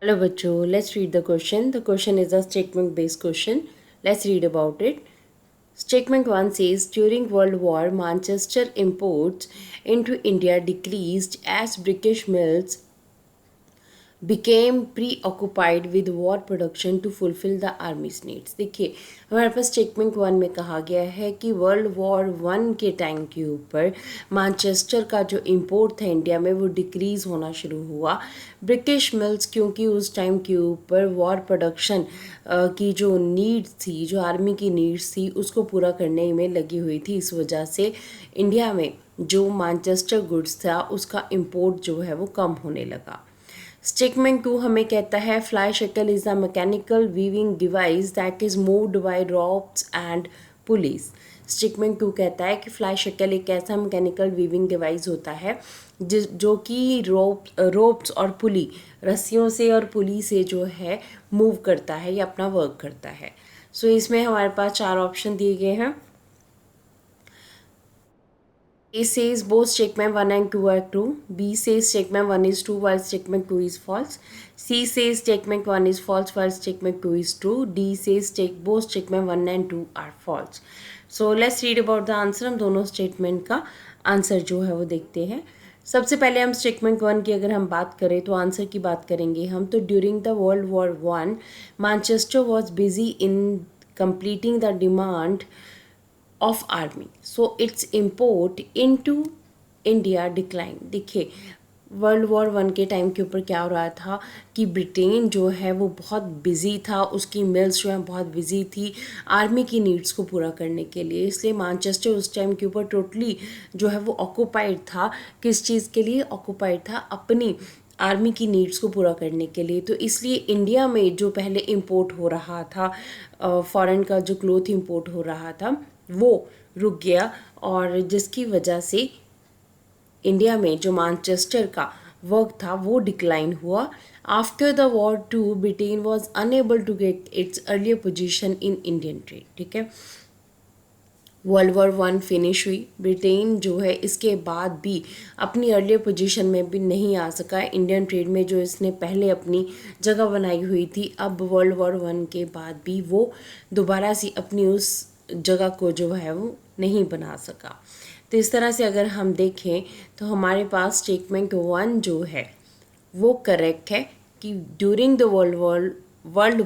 Hello बच्चों, let's read the question. The question is a statement based question. Let's read about it. Statement 1 says during World War, Manchester imports into India decreased as British mills became preoccupied with war production to fulfill the army's needs. देखिए, हमारे पास statement one में कहा गया है कि world war one के time के ऊपर मैनचेस्टर का जो इंपोर्ट था इंडिया में वो डिक्रीज़ होना शुरू हुआ। ब्रिटिश मिल्स क्योंकि उस टाइम के ऊपर वॉर प्रोडक्शन की जो नीड्स थी, जो आर्मी की नीड्स थी, उसको पूरा करने में लगी हुई थी। इस वजह से इंडिया में जो मैनचेस्टर गुड्स था उसका इंपोर्ट जो है वो कम होने लगा। स्टेटमेंट 2 हमें कहता है fly shuttle is a mechanical weaving device that is moved by ropes and police. Statement 2 कहता है कि फ्लाई शटल एक ऐसा मैकेनिकल वीविंग डिवाइस होता है जो कि रोप्स और पुली, रस्सियों से और पुली से जो है मूव करता है या अपना वर्क करता है। सो इसमें हमारे पास 4 ऑप्शन दिए गए हैं। A says both statement 1 and 2 are true. B says statement 1 is true while statement 2 is false. C says statement 1 is false while statement 2 is true. D says both statement 1 and 2 are false. So let's read about the answer. हम दोनों statement का answer जो है वो देखते हैं। सबसे पहले हम स्टेटमेंट वन की अगर हम बात करें तो आंसर की बात करेंगे हम तो during the world war one Manchester was busy in completing the demand of army, so its import into India decline. देखिए, वर्ल्ड वॉर वन के टाइम के ऊपर क्या हो रहा था कि ब्रिटेन जो है वो बहुत बिजी था, उसकी मिल्स जो है बहुत बिजी थी आर्मी की नीड्स को पूरा करने के लिए, इसलिए मैनचेस्टर उस टाइम के ऊपर टोटली जो है वो ऑक्यूपाइड था। किस चीज़ के लिए ऑक्यूपाइड था? अपनी आर्मी की नीड्स को पूरा करने के लिए। तो इसलिए इंडिया में जो पहले इंपोर्ट हो रहा था, फॉरेन का जो क्लोथ इंपोर्ट हो रहा था वो रुक गया, और जिसकी वजह से इंडिया में जो मैनचेस्टर का वर्क था वो डिक्लाइन हुआ। After the war two Britain was unable to get its earlier position in Indian trade. ठीक है, वर्ल्ड वॉर वन फिनिश हुई, ब्रिटेन जो है इसके बाद भी अपनी अर्लियर पोजीशन में भी नहीं आ सका इंडियन ट्रेड में, जो इसने पहले अपनी जगह बनाई हुई थी। अब वर्ल्ड वॉर वन के बाद भी वो दोबारा से अपनी उस जगह को जो है वो नहीं बना सका। तो इस तरह से अगर हम देखें तो हमारे पास स्टेटमेंट वन जो है वो करेक्ट है कि during the world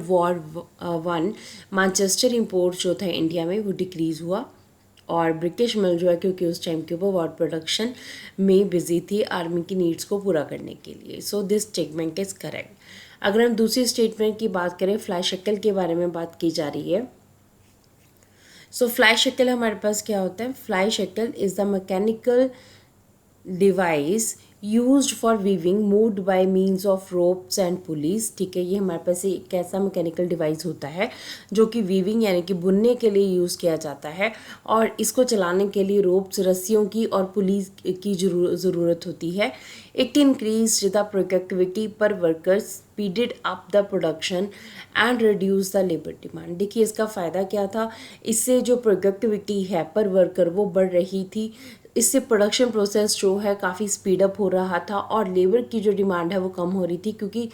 war one Manchester import जो था इंडिया में वो डिक्रीज़ हुआ, और ब्रिटिश मिल जो है क्योंकि उस टाइम के ऊपर वॉर प्रोडक्शन में बिजी थी आर्मी की नीड्स को पूरा करने के लिए। So this statement is correct. अगर हम दूसरी स्टेटमेंट की बात करें, फ्लाई शक्ल के बारे में बात की जा रही है। सो फ्लाई शक्ल हमारे पास क्या होता है? फ्लाई शक्ल is the mechanical device used for weaving moved by means of ropes and pulleys. ठीक है, ये हमारे पास एक ऐसा मैकेनिकल डिवाइस होता है जो कि वीविंग यानी कि बुनने के लिए यूज़ किया जाता है, और इसको चलाने के लिए रोप्स, रस्सियों की और पुलीज की ज़रूरत होती है। इट इंक्रीज द प्रोडक्टिविटी पर workers, speeded up the production and reduce the labour demand. देखिए, इसका फ़ायदा क्या था? इससे जो प्रोडक्टिविटी है पर वर्कर वो बढ़ रही थी, इससे प्रोडक्शन प्रोसेस जो है काफ़ी स्पीड अप हो रहा था, और लेबर की जो डिमांड है वो कम हो रही थी, क्योंकि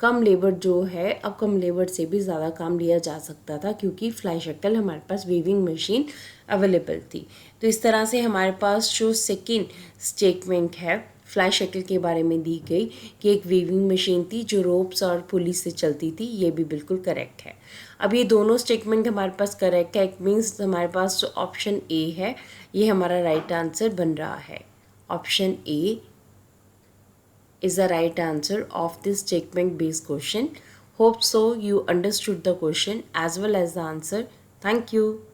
कम लेबर जो है, अब कम लेबर से भी ज़्यादा काम लिया जा सकता था क्योंकि फ्लाई शक्ल हमारे पास वीविंग मशीन अवेलेबल थी। तो इस तरह से हमारे पास जो सेकेंड स्टेटमेंट है फ्लाई शक्ल के बारे में दी गई कि एक वीविंग मशीन थी जो रोप्स और पुलिस से चलती थी, ये भी बिल्कुल करेक्ट है। अब ये दोनों स्टेटमेंट हमारे पास करेक्ट है, इट मीन्स हमारे पास जो ऑप्शन ए है ये हमारा राइट आंसर बन रहा है। Option A is the right answer of this statement based question. Hope so you understood the question as well as the answer. Thank you.